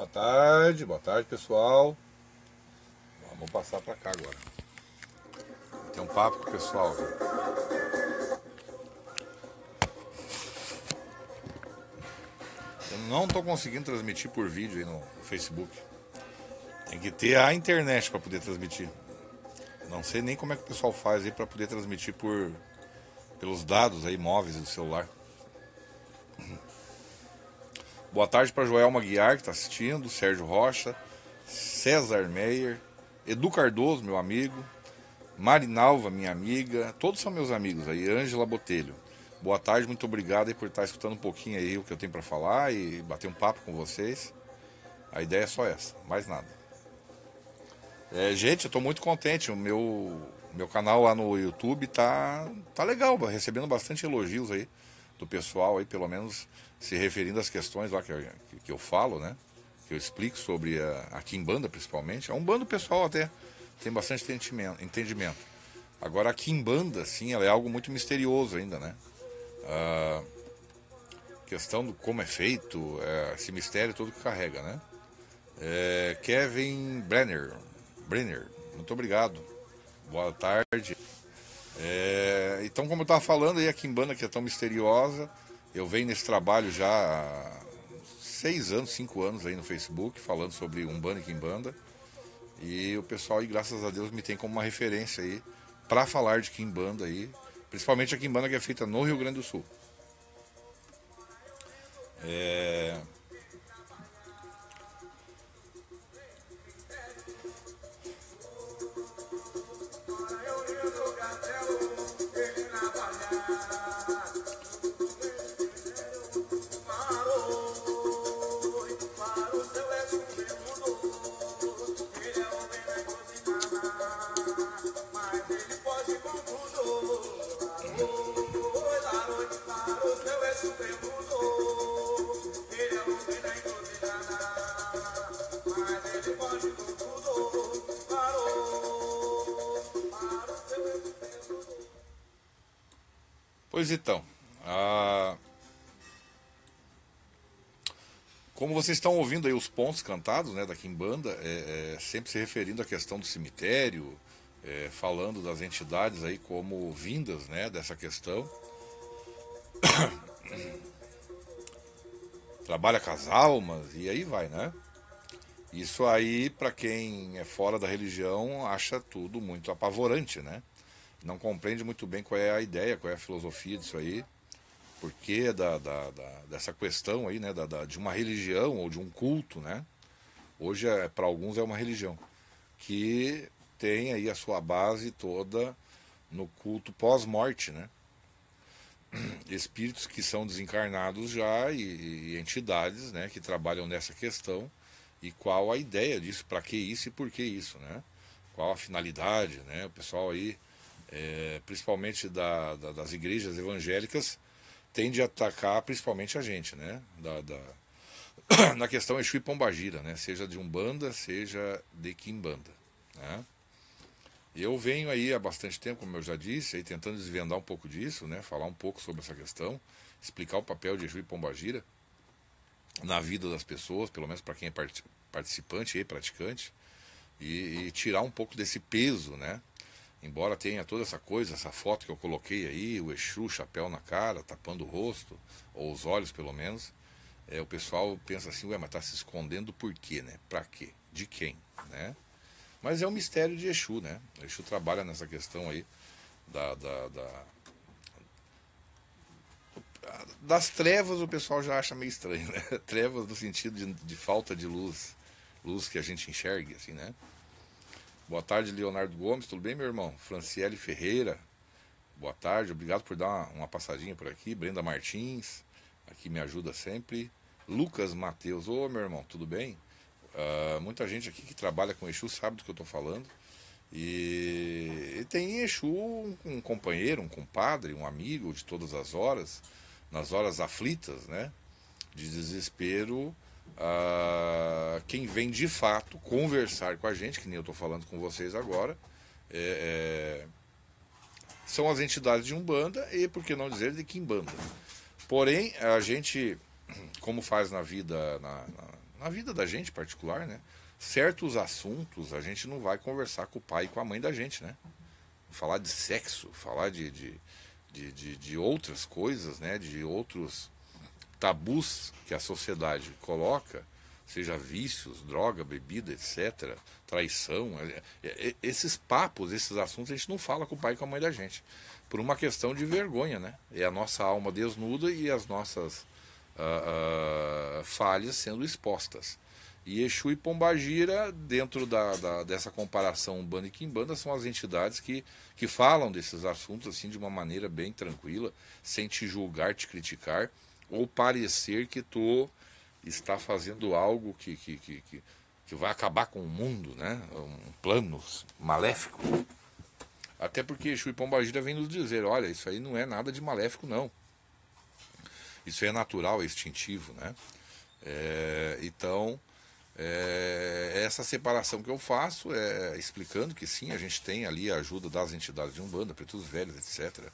Boa tarde pessoal. Vamos passar para cá agora. Tem um papo com o pessoal. Eu não estou conseguindo transmitir por vídeo aí no Facebook. Tem que ter a internet para poder transmitir. Não sei nem como é que o pessoal faz aí para poder transmitir pelos dados aí móveis do celular. Boa tarde para Joelma Guiar, que está assistindo, Sérgio Rocha, César Meyer, Edu Cardoso, meu amigo, Marinalva, minha amiga, todos são meus amigos aí, Ângela Botelho. Boa tarde, muito obrigado aí por estar escutando um pouquinho aí o que eu tenho para falar e bater um papo com vocês. A ideia é só essa, mais nada. Gente, eu estou muito contente, o meu canal lá no YouTube tá legal, recebendo bastante elogios aí do pessoal aí, pelo menos se referindo às questões lá que eu falo, né? Que eu explico sobre a quimbanda, principalmente. A umbanda o pessoal até tem bastante entendimento. Agora a quimbanda, sim, ela é algo muito misterioso ainda, né? A questão do como é feito, esse mistério todo que carrega, né? Kevin Brenner, muito obrigado. Boa tarde. Então, como eu estava falando aí, a quimbanda que é tão misteriosa, eu venho nesse trabalho já há 6 anos, 5 anos aí no Facebook, falando sobre umbanda e quimbanda. E o pessoal aí, graças a Deus, me tem como uma referência aí para falar de quimbanda aí, principalmente a quimbanda que é feita no Rio Grande do Sul. Pois então, como vocês estão ouvindo aí os pontos cantados, né, da quimbanda, sempre se referindo à questão do cemitério, falando das entidades aí como vindas, né, dessa questão. Trabalha com as almas e aí vai, né? Isso aí, para quem é fora da religião, acha tudo muito apavorante, né? Não compreende muito bem qual é a ideia, qual é a filosofia disso aí, porque dessa questão aí, né, de uma religião ou de um culto, né? Hoje, para alguns, é uma religião que tem aí a sua base toda no culto pós-morte, né? Espíritos que são desencarnados já e entidades, né, que trabalham nessa questão e qual a ideia disso, para que isso e por que isso, né? Qual a finalidade, né? O pessoal aí, principalmente das igrejas evangélicas, tende a atacar principalmente a gente, né? Na questão Exu e Pombagira, né? Seja de Umbanda, seja de Quimbanda, né? Eu venho aí há bastante tempo, como eu já disse, aí tentando desvendar um pouco disso, né? Falar um pouco sobre essa questão, explicar o papel de Exu e Pombagira na vida das pessoas, pelo menos para quem é participante e praticante, e tirar um pouco desse peso, né? Embora tenha toda essa coisa, essa foto que eu coloquei aí, o Exu, chapéu na cara, tapando o rosto, ou os olhos pelo menos, o pessoal pensa assim, ué, mas tá se escondendo por quê, né? Pra quê? De quem, né? Mas é um mistério de Exu, né? O Exu trabalha nessa questão aí das trevas. O pessoal já acha meio estranho, né? Trevas no sentido de falta de luz, luz que a gente enxergue, assim, né? Boa tarde, Leonardo Gomes, tudo bem, meu irmão? Franciele Ferreira, boa tarde, obrigado por dar uma passadinha por aqui. Brenda Martins, aqui me ajuda sempre. Lucas Mateus, ô meu irmão, tudo bem? Muita gente aqui que trabalha com Exu sabe do que eu estou falando. E tem Exu um companheiro, um compadre, um amigo de todas as horas, nas horas aflitas, né? De desespero. Quem vem de fato conversar com a gente, que nem eu estou falando com vocês agora, são as entidades de Umbanda e, por que não dizer, de Quimbanda. Porém, a gente, como faz na vida, na vida da gente particular, né? Certos assuntos a gente não vai conversar com o pai e com a mãe da gente, né? Falar de sexo, falar de outras coisas, né? De outros tabus que a sociedade coloca, seja vícios, droga, bebida, etc., traição, esses papos, esses assuntos a gente não fala com o pai e com a mãe da gente, por uma questão de vergonha, né? É a nossa alma desnuda e as nossas falhas sendo expostas. E Exu e Pombagira, dentro dessa comparação Umbanda e Quimbanda, são as entidades que falam desses assuntos assim de uma maneira bem tranquila, sem te julgar, te criticar, ou parecer que tu está fazendo algo que vai acabar com o mundo, né? Um plano maléfico. Até porque Exu e Pombagira vem nos dizer, olha, isso aí não é nada de maléfico, não. Isso é natural, é instintivo, né? Então, essa separação que eu faço é explicando que sim, a gente tem ali a ajuda das entidades de Umbanda, pretos velhos, etc.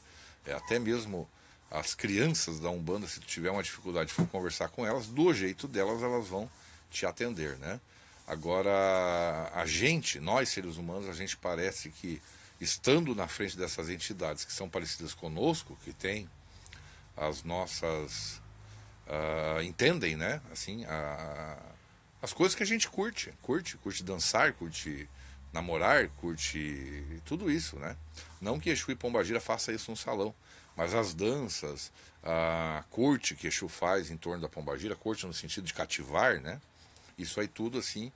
Até mesmo as crianças da Umbanda, se tu tiver uma dificuldade de for conversar com elas, do jeito delas, elas vão te atender, né? Agora, a gente, nós seres humanos, a gente parece que, estando na frente dessas entidades que são parecidas conosco, que têm as nossas... entendem, né? Assim, as coisas que a gente curte dançar, curte namorar, curte tudo isso, né? Não que Exu e Pombagira faça isso no salão, mas as danças, a corte que Exu faz em torno da Pombagira, corte no sentido de cativar, né? Isso aí tudo assim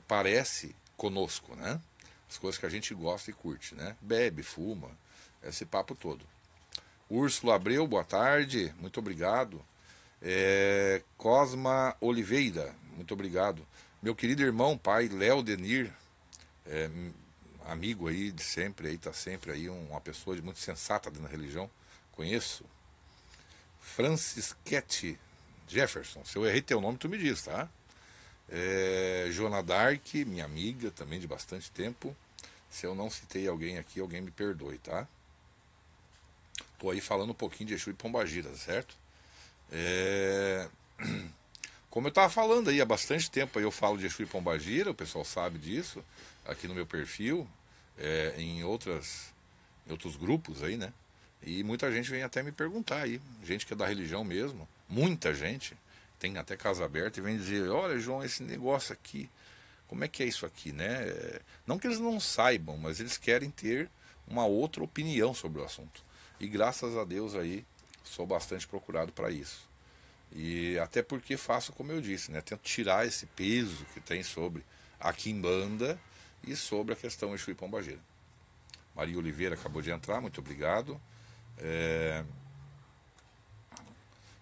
parece conosco, né? As coisas que a gente gosta e curte, né? Bebe, fuma, esse papo todo. Úrsulo Abreu, boa tarde, muito obrigado. Cosma Oliveira, muito obrigado. Meu querido irmão, pai Léo Denir, amigo aí de sempre, aí tá sempre aí, uma pessoa muito sensata dentro da religião, conheço. Francisquete Jefferson, se eu errei teu nome tu me diz, tá? Joana Dark, minha amiga também de bastante tempo. Se eu não citei alguém aqui, alguém me perdoe, tá? Tô aí falando um pouquinho de Exu e Pombagira, certo? Como eu estava falando aí há bastante tempo, aí eu falo de Exu e Pombagira, o pessoal sabe disso, aqui no meu perfil, em outros grupos aí, né? E muita gente vem até me perguntar aí, gente que é da religião mesmo, muita gente, tem até casa aberta e vem dizer, olha João, esse negócio aqui, como é que é isso aqui, né? Não que eles não saibam, mas eles querem ter uma outra opinião sobre o assunto. E graças a Deus aí, sou bastante procurado para isso. E até porque faço como eu disse, né? Tento tirar esse peso que tem sobre a Quimbanda e sobre a questão Exu e Pombagira. Maria Oliveira acabou de entrar, muito obrigado.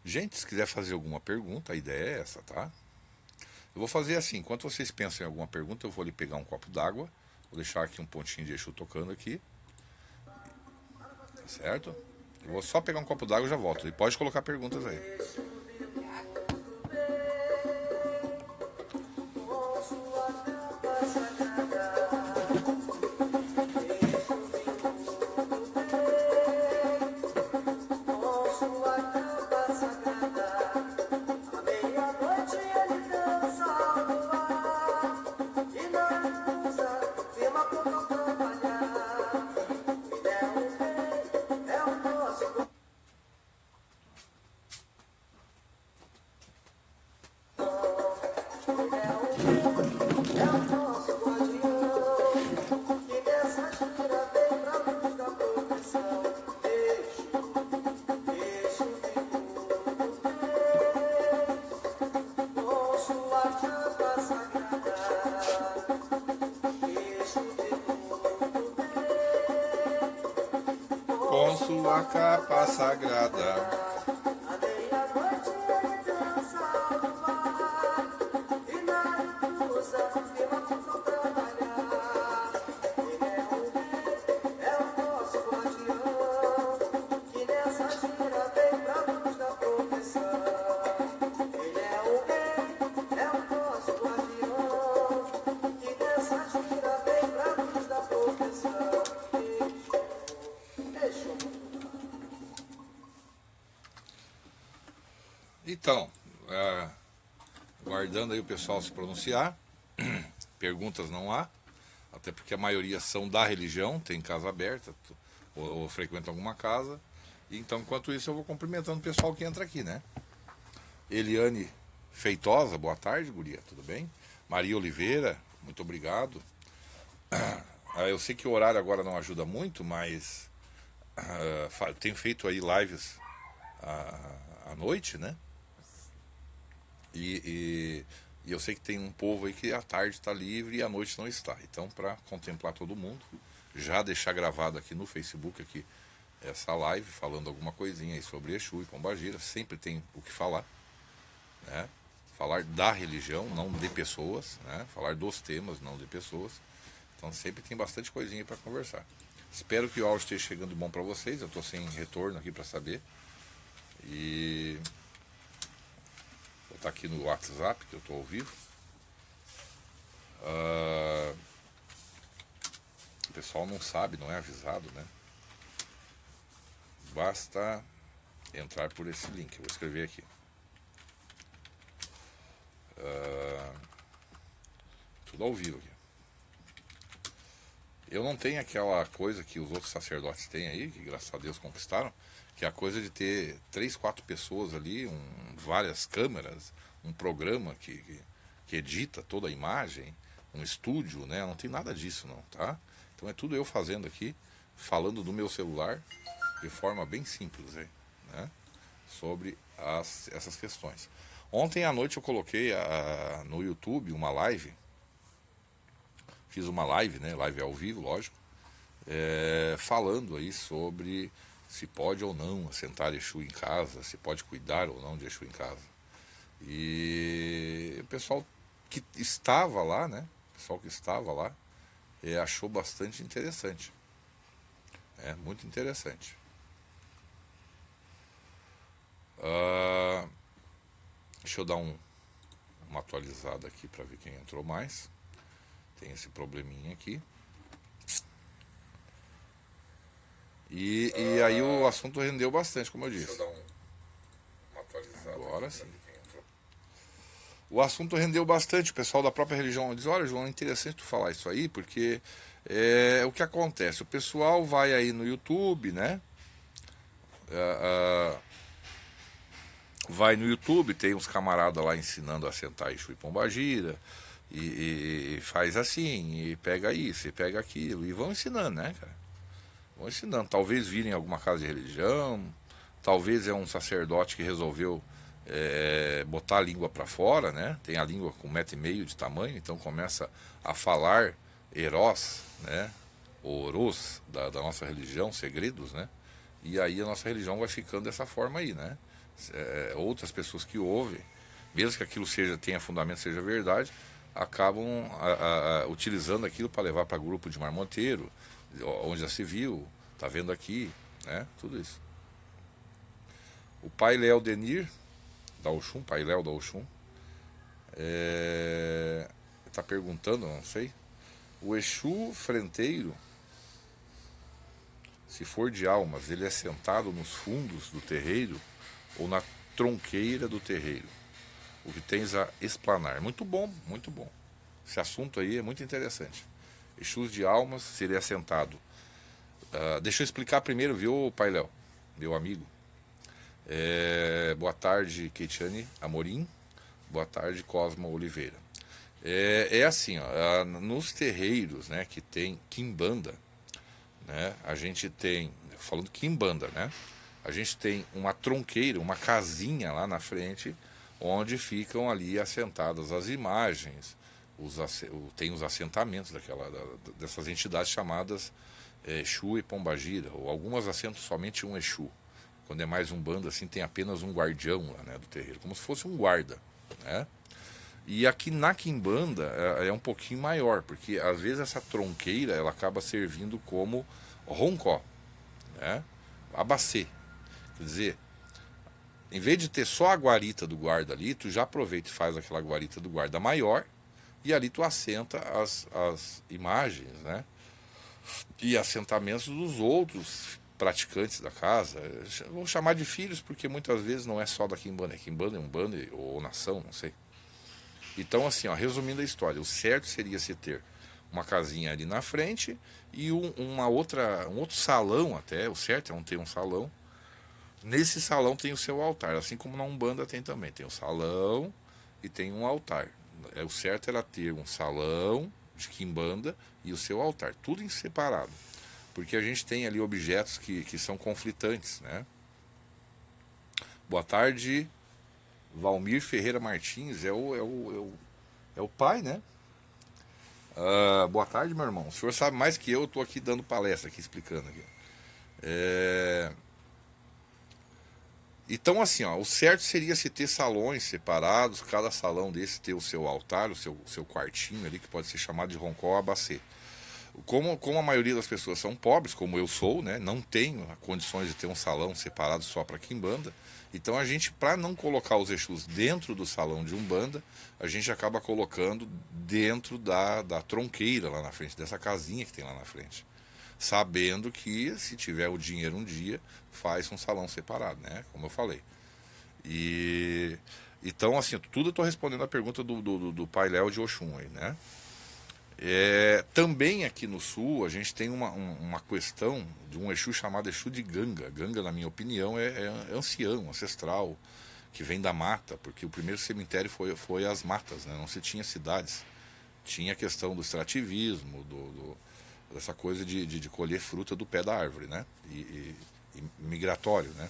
Gente, se quiser fazer alguma pergunta, a ideia é essa, tá? Eu vou fazer assim, enquanto vocês pensam em alguma pergunta, eu vou ali pegar um copo d'água, vou deixar aqui um pontinho de Exu tocando aqui, tá certo? Eu vou só pegar um copo d'água e já volto. E pode colocar perguntas aí. Com sua capa sagrada. Então, Guardando aí o pessoal se pronunciar. Perguntas não há, até porque a maioria são da religião, tem casa aberta, ou frequentam alguma casa. Então, enquanto isso, eu vou cumprimentando o pessoal que entra aqui, né? Eliane Feitosa, boa tarde, guria, tudo bem? Maria Oliveira, muito obrigado. Eu sei que o horário agora não ajuda muito, mas tenho feito aí lives à noite, né? E eu sei que tem um povo aí que à tarde está livre e à noite não está. Então, para contemplar todo mundo, já deixar gravado aqui no Facebook aqui essa live, falando alguma coisinha aí sobre Exu e Pombagira. Sempre tem o que falar, né? Falar da religião, não de pessoas, né? Falar dos temas, não de pessoas. Então sempre tem bastante coisinha para conversar. Espero que o áudio esteja chegando bom para vocês. Eu estou sem retorno aqui para saber. E vou estar aqui no WhatsApp, que eu estou ao vivo. O pessoal não sabe, não é avisado, né? Basta entrar por esse link. Eu vou escrever aqui. Tudo ao vivo aqui. Eu não tenho aquela coisa que os outros sacerdotes têm aí, que graças a Deus conquistaram, que é a coisa de ter 3, 4 pessoas ali, várias câmeras, um programa que edita toda a imagem, um estúdio, né? Não tem nada disso não, tá? Então é tudo eu fazendo aqui, falando do meu celular, de forma bem simples, né? Sobre essas questões. Ontem à noite eu coloquei no YouTube uma live. Fiz uma live, né? Live ao vivo, lógico. Falando aí sobre se pode ou não assentar Exu em casa, se pode cuidar ou não de Exu em casa. E o pessoal que estava lá, né? O pessoal que estava lá achou bastante interessante. Muito interessante. Deixa eu dar uma atualizada aqui para ver quem entrou mais. Tem esse probleminha aqui. E aí o assunto rendeu bastante, como eu disse. Deixa eu dar uma atualizada. Agora sim. O assunto rendeu bastante. O pessoal da própria religião diz: olha, João, é interessante tu falar isso aí, porque o que acontece? O pessoal vai aí no YouTube, né? Vai no YouTube, tem uns camaradas lá ensinando a sentar Exu e Pombagira. E faz assim, e pega isso, e pega aquilo, e vão ensinando, né, cara? Vão ensinando. Talvez virem alguma casa de religião, talvez é um sacerdote que resolveu botar a língua para fora, né? Tem a língua com 1,5 metro de tamanho, então começa a falar Eros, né? Oros da nossa religião, segredos, né? E aí a nossa religião vai ficando dessa forma aí, né? Outras pessoas que ouvem, mesmo que aquilo tenha fundamento, seja verdade, acabam utilizando aquilo para levar para grupo de marmoteiro, onde já se viu, tá vendo aqui, né? Tudo isso. O pai Léo Denir, da Oxum, pai Léo da Oxum, está perguntando, não sei, o Exu frenteiro, se for de almas, ele é sentado nos fundos do terreiro ou na tronqueira do terreiro? O que tens a explanar? Muito bom, muito bom. Esse assunto aí é muito interessante. Exus de almas seria assentado. Deixa eu explicar primeiro, viu, pai Léo, meu amigo. Boa tarde, Keitiane Amorim. Boa tarde, Cosma Oliveira. Assim, ó, nos terreiros, né, que tem quimbanda, né, a gente tem, falando quimbanda, né, a gente tem uma tronqueira, uma casinha lá na frente, onde ficam ali assentadas as imagens, tem os assentamentos dessas entidades chamadas Exu e Pombagira, ou algumas assentam somente um Exu. Quando é mais um bando assim, tem apenas um guardião lá, né, do terreiro, como se fosse um guarda, né? E aqui na quimbanda é um pouquinho maior, porque às vezes essa tronqueira ela acaba servindo como roncó, né? Abacê. Quer dizer, em vez de ter só a guarita do guarda ali, tu já aproveita e faz aquela guarita do guarda maior, e ali tu assenta as imagens, né? E assentamentos dos outros praticantes da casa. Vou chamar de filhos, porque muitas vezes não é só da quimbanda, é quimbanda, umbanda ou nação, não sei. Então, assim, ó, resumindo a história, o certo seria se ter uma casinha ali na frente e um outro salão até, o certo é ter um salão. Nesse salão tem o seu altar, assim como na Umbanda tem também, tem o salão e tem um altar. O certo era ter um salão de quimbanda e o seu altar, tudo em separado, porque a gente tem ali objetos que são conflitantes, né? Boa tarde, Valmir Ferreira Martins, é o pai, né? Boa tarde, meu irmão. O senhor sabe mais que eu estou aqui dando palestra, aqui explicando aqui. Então, assim, ó, o certo seria se ter salões separados, cada salão desse ter o seu altar, o seu quartinho ali, que pode ser chamado de roncó ou abacê. Como a maioria das pessoas são pobres, como eu sou, né, não tenho condições de ter um salão separado só para quimbanda, então a gente, para não colocar os Exus dentro do salão de Umbanda, a gente acaba colocando dentro da tronqueira lá na frente, dessa casinha que tem lá na frente. Sabendo que, se tiver o dinheiro um dia, faz um salão separado, né? Como eu falei. Então, assim, tudo eu estou respondendo a pergunta do Pai Léo de Oxum aí, né? Também aqui no sul, a gente tem uma questão de um Exu chamado Exu de Ganga. Ganga, na minha opinião, é ancião, ancestral, que vem da mata, porque o primeiro cemitério foi as matas, né? Não se tinha cidades. Tinha a questão do extrativismo, dessa coisa de colher fruta do pé da árvore, né? E migratório, né?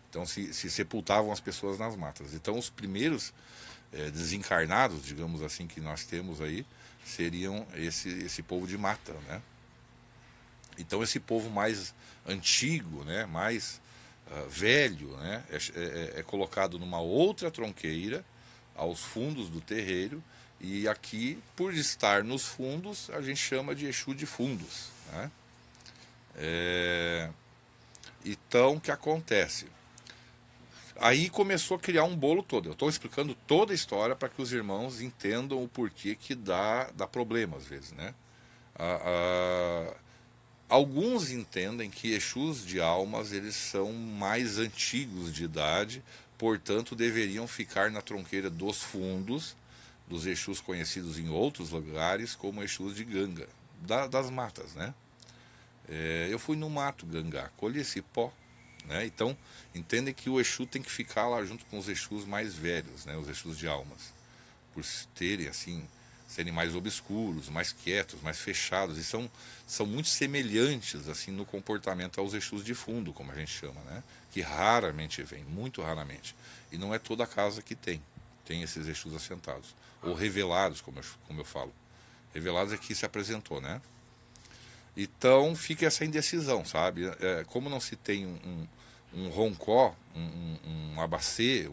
Então se sepultavam as pessoas nas matas. Então os primeiros desencarnados, digamos assim, que nós temos aí, seriam esse povo de mata, né? Então esse povo mais antigo, né? Mais velho, né? É colocado numa outra tronqueira, aos fundos do terreiro, e aqui, por estar nos fundos, a gente chama de Exu de fundos, né? Então, o que acontece? Aí começou a criar um bolo todo. Eu estou explicando toda a história para que os irmãos entendam o porquê que dá problema às vezes, né? Alguns entendem que Exus de almas eles são mais antigos de idade, portanto deveriam ficar na tronqueira dos fundos, dos Exus conhecidos em outros lugares como Exus de Ganga, das matas, né? Eu fui no mato Gangá, colhi esse pó, né? Então entendem que o Exu tem que ficar lá junto com os Exus mais velhos, né? Os Exus de almas, por terem assim, serem mais obscuros, mais quietos, mais fechados, e são muito semelhantes assim no comportamento aos Exus de fundo, como a gente chama, né? Que raramente vem, muito raramente, e não é toda casa que tem esses Exus assentados, ou revelados, como eu falo. Revelados é que se apresentou, né? Então fica essa indecisão, sabe? Como não se tem um roncó, um abacê,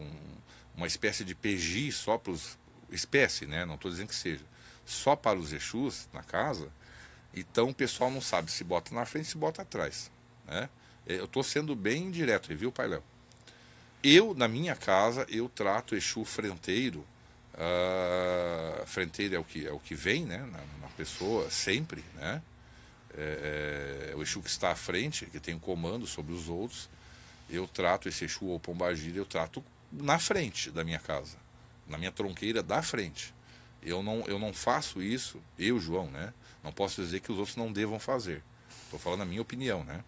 uma espécie de PG só para os... Espécie, né? Não estou dizendo que seja. Só para os Exus na casa, então o pessoal não sabe se bota na frente, se bota atrás, né? Eu estou sendo bem direto aí, viu, Pai Léo? Na minha casa, eu trato Exu frenteiro. Frenteiro é o que vem, né, na pessoa, sempre, né? O Exu que está à frente, que tem um comando sobre os outros. Eu trato esse Exu ou Pombagira, eu trato na frente da minha casa, na minha tronqueira da frente. Eu não faço isso, eu, João, né? Não posso dizer que os outros não devam fazer. Estou falando a minha opinião, né?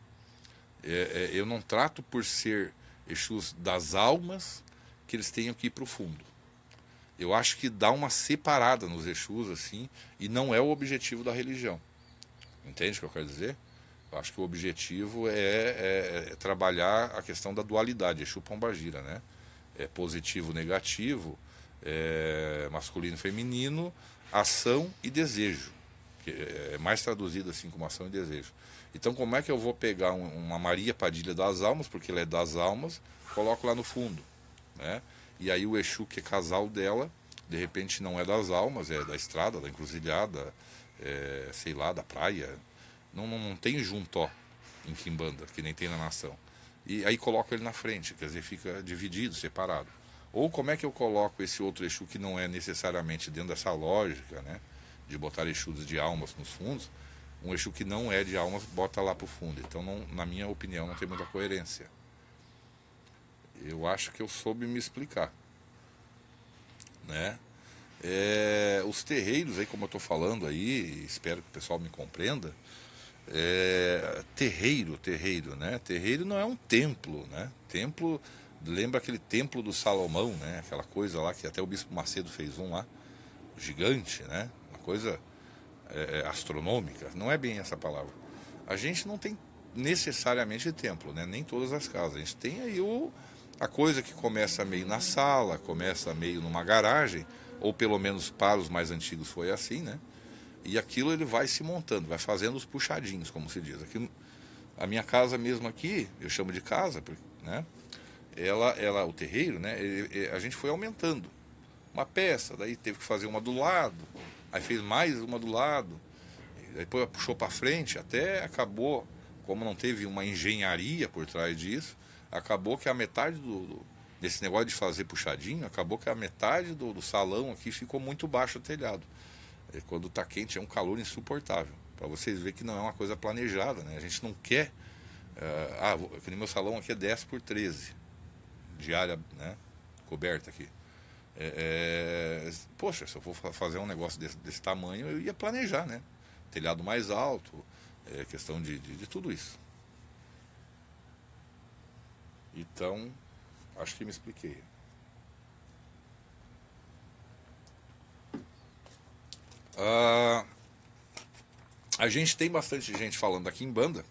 Eu não trato por ser Exus das almas que eles tenham que ir para o fundo. Eu acho que dá uma separada nos Exus, assim, e não é o objetivo da religião. Entende o que eu quero dizer? Eu acho que o objetivo é trabalhar a questão da dualidade, Exu Pombagira, né? Positivo, negativo, masculino, feminino, ação e desejo. Que é mais traduzido assim como ação e desejo. Então como é que eu vou pegar uma Maria Padilha das almas, porque ela é das almas, coloco lá no fundo, né? E aí o Exu, que é casal dela, de repente não é das almas, é da estrada, da encruzilhada, sei lá, da praia. Não tem juntó em Quimbanda, que nem tem na nação. E aí coloco ele na frente, quer dizer, fica dividido, separado. Ou como é que eu coloco esse outro Exu que não é necessariamente dentro dessa lógica, né, de botar Exus de almas nos fundos, um Exu que não é de almas, bota lá para o fundo. Então, na minha opinião, não tem muita coerência. Eu acho que eu soube me explicar, né? Os terreiros aí, como eu estou falando aí, espero que o pessoal me compreenda. Terreiro, né? Terreiro não é um templo, né? Templo, lembra aquele templo do Salomão, né? Aquela coisa lá que até o Bispo Macedo fez um lá, gigante, né? Uma coisa astronômica. Não é bem essa palavra. A gente não tem necessariamente templo, né? Nem todas as casas. A gente tem aí a coisa que começa meio na sala, começa meio numa garagem, ou pelo menos para os mais antigos foi assim, né? E aquilo ele vai se montando, vai fazendo os puxadinhos, como se diz. Aqui, a minha casa mesmo aqui, eu chamo de casa, né? O terreiro, né? A gente foi aumentando. Uma peça, daí teve que fazer uma do lado, aí fez mais uma do lado, depois puxou para frente, até acabou, como não teve uma engenharia por trás disso, acabou que a metade desse negócio de fazer puxadinho, acabou que a metade do salão aqui ficou muito baixo o telhado. Quando está quente é um calor insuportável. Para vocês verem que não é uma coisa planejada, né? A gente não quer. No meu salão aqui é 10 por 13 de área, né, coberta aqui. Poxa, se eu for fazer um negócio desse tamanho, eu ia planejar, né? Telhado mais alto, questão de tudo isso. Então, acho que me expliquei. A gente tem bastante gente falando aqui em banda,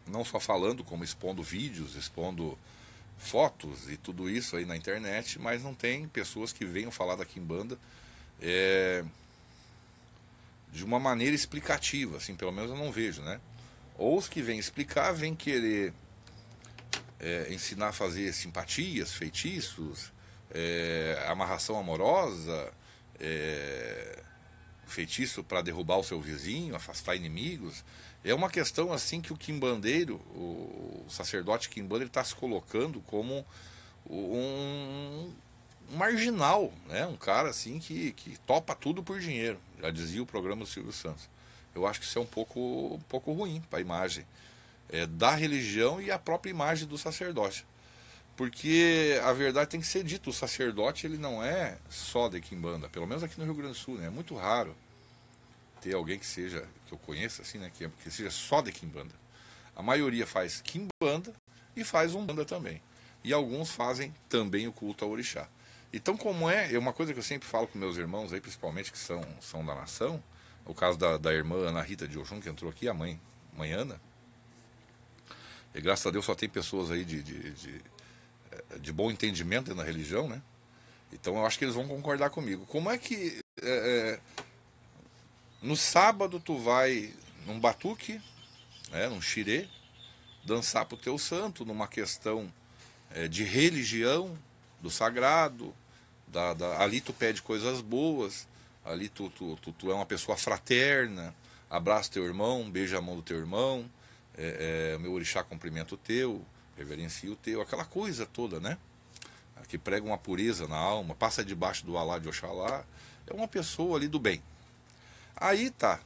não só falando, como expondo vídeos, expondo fotos e tudo isso aí na internet, mas não tem pessoas que venham falar daqui em banda de uma maneira explicativa, assim, pelo menos eu não vejo, né? Ou os que vêm explicar, vêm querer ensinar a fazer simpatias, feitiços, amarração amorosa, feitiço para derrubar o seu vizinho, afastar inimigos. É uma questão assim que o quimbandeiro, o sacerdote quimbandeiro, está se colocando como um marginal, né? Um cara assim que topa tudo por dinheiro. Já dizia o programa do Silvio Santos. Eu acho que isso é um pouco ruim para a imagem da religião e a própria imagem do sacerdote. Porque a verdade tem que ser dita, o sacerdote ele não é só de quimbanda, pelo menos aqui no Rio Grande do Sul, né? É muito raro ter alguém que eu conheça assim, né, que seja só de quimbanda. A maioria faz quimbanda e faz umbanda também. E alguns fazem também o culto ao orixá. Então, como é uma coisa que eu sempre falo com meus irmãos aí, principalmente que são da nação, o caso da irmã Ana Rita de Oxum, que entrou aqui, a mãe Ana, e graças a Deus só tem pessoas aí de bom entendimento na religião, né? Então eu acho que eles vão concordar comigo. Como é que no sábado tu vai num batuque, num xirê, dançar pro teu santo, numa questão de religião, do sagrado, ali tu pede coisas boas, ali tu é uma pessoa fraterna, abraça teu irmão, beija a mão do teu irmão, o meu orixá cumprimenta o teu, reverencia o teu, aquela coisa toda, né? Que prega uma pureza na alma, passa debaixo do alá de Oxalá, é uma pessoa ali do bem. Aí tá,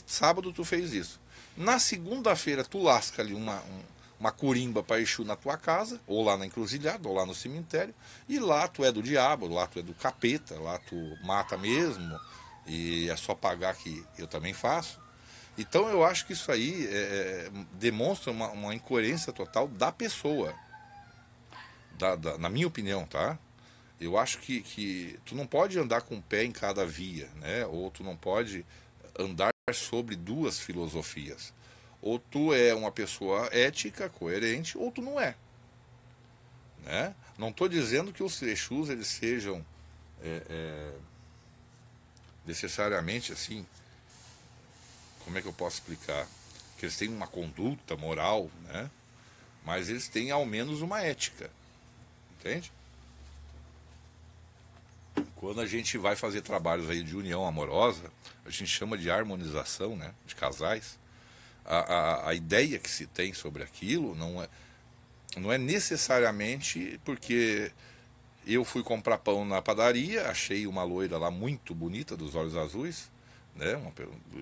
sábado tu fez isso. Na segunda-feira tu lasca ali uma corimba para Exu na tua casa, ou lá na encruzilhada, ou lá no cemitério, e lá tu é do diabo, lá tu é do capeta, lá tu mata mesmo, e é só pagar que eu também faço. Então eu acho que isso aí demonstra uma incoerência total da pessoa, na minha opinião, tá? Eu acho que tu não pode andar com o pé em cada via, né? Ou tu não pode andar sobre duas filosofias. Ou tu é uma pessoa ética, coerente, ou tu não é. Né? Não estou dizendo que os Exus eles sejam necessariamente assim, como é que eu posso explicar? Que eles têm uma conduta moral, né? Mas eles têm ao menos uma ética. Entende? Quando a gente vai fazer trabalhos aí de união amorosa, a gente chama de harmonização, né, de casais. A ideia que se tem sobre aquilo não é necessariamente porque eu fui comprar pão na padaria, achei uma loira lá muito bonita, dos olhos azuis, né,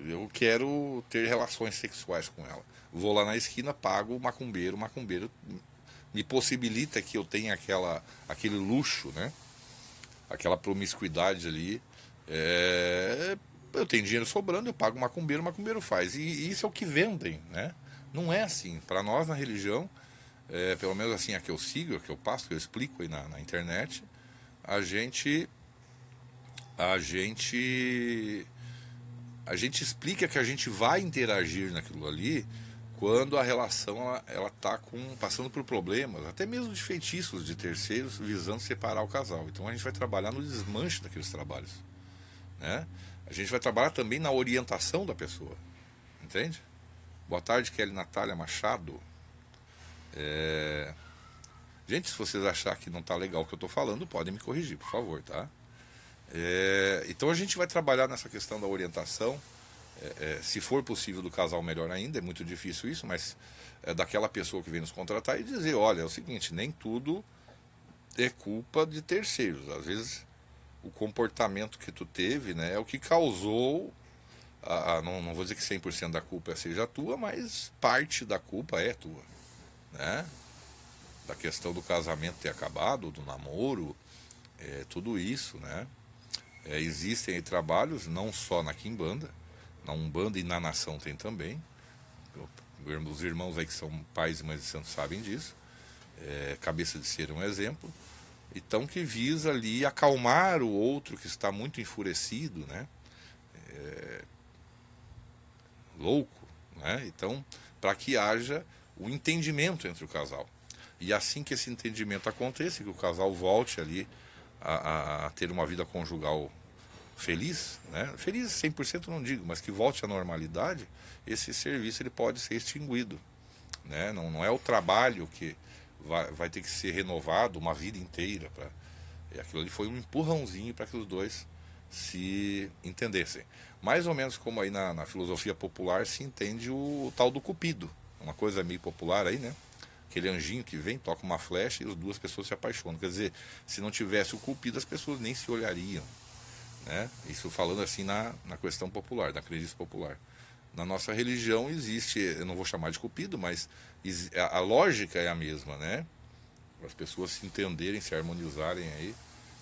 eu quero ter relações sexuais com ela. Vou lá na esquina, pago o macumbeiro me possibilita que eu tenha aquele luxo, né? Aquela promiscuidade ali Eu tenho dinheiro sobrando, eu pago o macumbeiro faz. E isso é o que vendem, né? Não é assim. Para nós na religião, pelo menos assim a que eu sigo, a que eu passo, que eu explico aí na internet, a gente a gente a gente explica que a gente vai interagir naquilo ali quando a relação ela tá passando por problemas, até mesmo de feitiços de terceiros visando separar o casal. Então a gente vai trabalhar no desmanche daqueles trabalhos, né? A gente vai trabalhar também na orientação da pessoa, entende? Boa tarde, Kelly Natália Machado. Gente, se vocês acharem que não tá legal o que eu tô falando, podem me corrigir, por favor, tá? Então a gente vai trabalhar nessa questão da orientação, se for possível do casal, melhor ainda. É muito difícil isso, mas daquela pessoa que vem nos contratar e dizer, olha, é o seguinte, nem tudo é culpa de terceiros. Às vezes o comportamento que tu teve, né, é o que causou, não vou dizer que 100% da culpa seja tua, mas parte da culpa é tua, né? Da questão do casamento ter acabado, do namoro, tudo isso, né? Existem aí trabalhos, não só na Quimbanda, na Umbanda e na Nação tem também. Os irmãos aí que são pais e mães de santos sabem disso. Cabeça de Ser é um exemplo. Então, que visa ali acalmar o outro que está muito enfurecido, né? Louco, né? Então, para que haja o entendimento entre o casal. E assim que esse entendimento aconteça, que o casal volte ali a ter uma vida conjugal feliz, né? Feliz 100% não digo, mas que volte à normalidade, esse serviço ele pode ser extinguido, né? Não é o trabalho que vai ter que ser renovado uma vida inteira. Aquilo ali foi um empurrãozinho para que os dois se entendessem. Mais ou menos como aí na filosofia popular se entende o tal do cupido, uma coisa meio popular aí, né? Aquele anjinho que vem, toca uma flecha e as duas pessoas se apaixonam. Quer dizer, se não tivesse o cupido, as pessoas nem se olhariam, né? Isso falando assim na questão popular, na crendice popular. Na nossa religião existe, eu não vou chamar de cupido, mas a lógica é a mesma, né? As pessoas se entenderem, se harmonizarem aí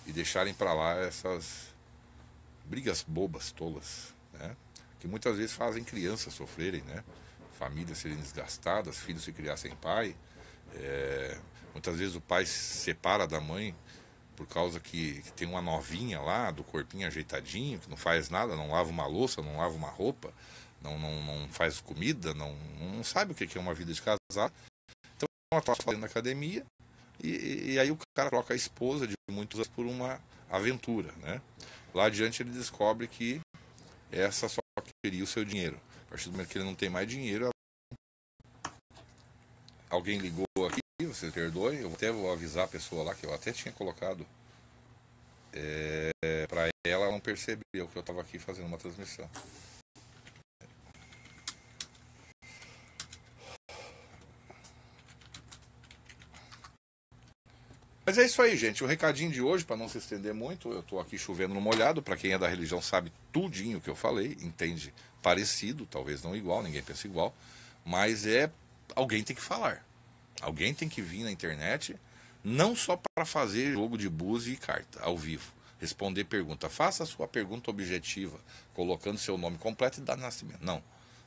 e deixarem para lá essas brigas bobas, tolas, né? Que muitas vezes fazem crianças sofrerem, né? Famílias serem desgastadas, filhos se criar sem pai. Muitas vezes o pai se separa da mãe por causa que tem uma novinha lá, do corpinho ajeitadinho, que não faz nada, não lava uma louça, não lava uma roupa, não faz comida, não sabe o que é uma vida de casado. Então ela está fazendo na academia e aí o cara troca a esposa de muitos anos por uma aventura, né? Lá adiante ele descobre que essa só queria o seu dinheiro. A partir do momento que ele não tem mais dinheiro, alguém ligou aqui, vocês perdoem, eu até vou avisar a pessoa lá que eu até tinha colocado para ela não perceber que eu estava aqui fazendo uma transmissão. Mas é isso aí, gente. O recadinho de hoje, para não se estender muito, eu estou aqui chovendo no molhado. Para quem é da religião sabe tudinho que eu falei, entende parecido, talvez não igual, ninguém pensa igual, mas alguém tem que falar. Alguém tem que vir na internet, não só para fazer jogo de búzio e carta ao vivo, responder pergunta. Faça a sua pergunta objetiva, colocando seu nome completo e data de nascimento. Não.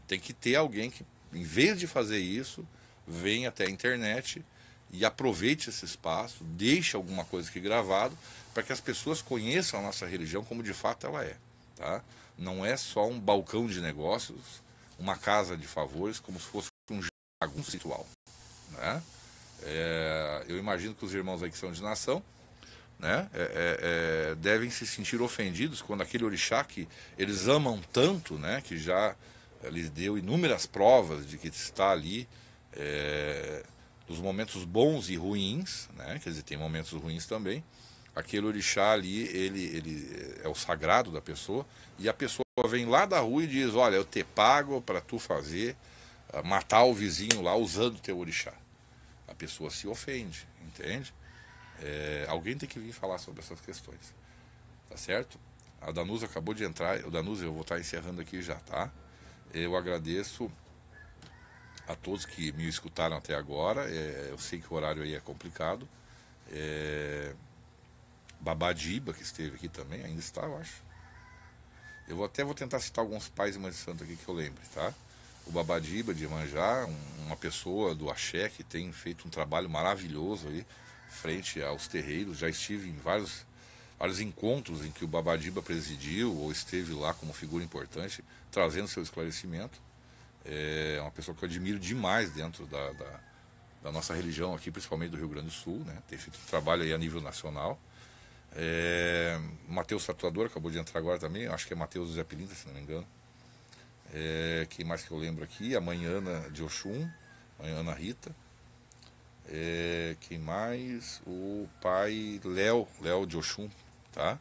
Tem que ter alguém que, em vez de fazer isso, venha até a internet e aproveite esse espaço, deixe alguma coisa aqui gravado, para que as pessoas conheçam a nossa religião como de fato ela é. Tá? Não é só um balcão de negócios, uma casa de favores, como se fosse um jagunço ritual. Né? Eu imagino que os irmãos aí que são de nação, né, devem se sentir ofendidos quando aquele orixá que eles amam tanto, né, que já lhes deu inúmeras provas de que está ali, dos momentos bons e ruins, né? Quer dizer, tem momentos ruins também. Aquele orixá ali, ele é o sagrado da pessoa, e a pessoa vem lá da rua e diz, olha, eu te pago para tu fazer, matar o vizinho lá usando o teu orixá. A pessoa se ofende, entende? Alguém tem que vir falar sobre essas questões, tá certo? A Danusa acabou de entrar. Danusa, eu vou estar encerrando aqui já, tá? Eu agradeço a todos que me escutaram até agora. Eu sei que o horário aí é complicado. Babadiba, que esteve aqui também, ainda está, eu acho. vou tentar citar alguns pais e mães de santo aqui que eu lembre, tá? O Babadiba de Iemanjá, uma pessoa do axé que tem feito um trabalho maravilhoso aí, frente aos terreiros. Já estive em vários encontros em que o Babadiba presidiu ou esteve lá como figura importante, trazendo seu esclarecimento. É uma pessoa que eu admiro demais dentro da nossa religião aqui, principalmente do Rio Grande do Sul, né? Tem feito um trabalho aí a nível nacional. Mateus Tatuador acabou de entrar agora também, acho que é Mateus José Pilintra, se não me engano. Quem mais que eu lembro aqui? A mãe Ana de Oxum, mãe Ana Rita. Quem mais? O pai Léo de Oxum, tá?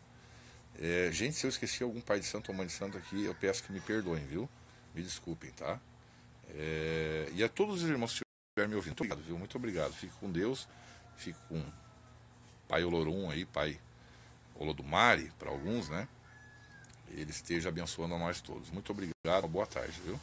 Gente, se eu esqueci algum pai de santo ou mãe de santo aqui, eu peço que me perdoem, viu? Me desculpem, tá? E a todos os irmãos que estiverem me ouvindo, muito obrigado, viu? Muito obrigado. Fique com Deus, fique com Pai Olorum aí, Pai Olodumare, para alguns, né? Ele esteja abençoando a nós todos. Muito obrigado, boa tarde, viu?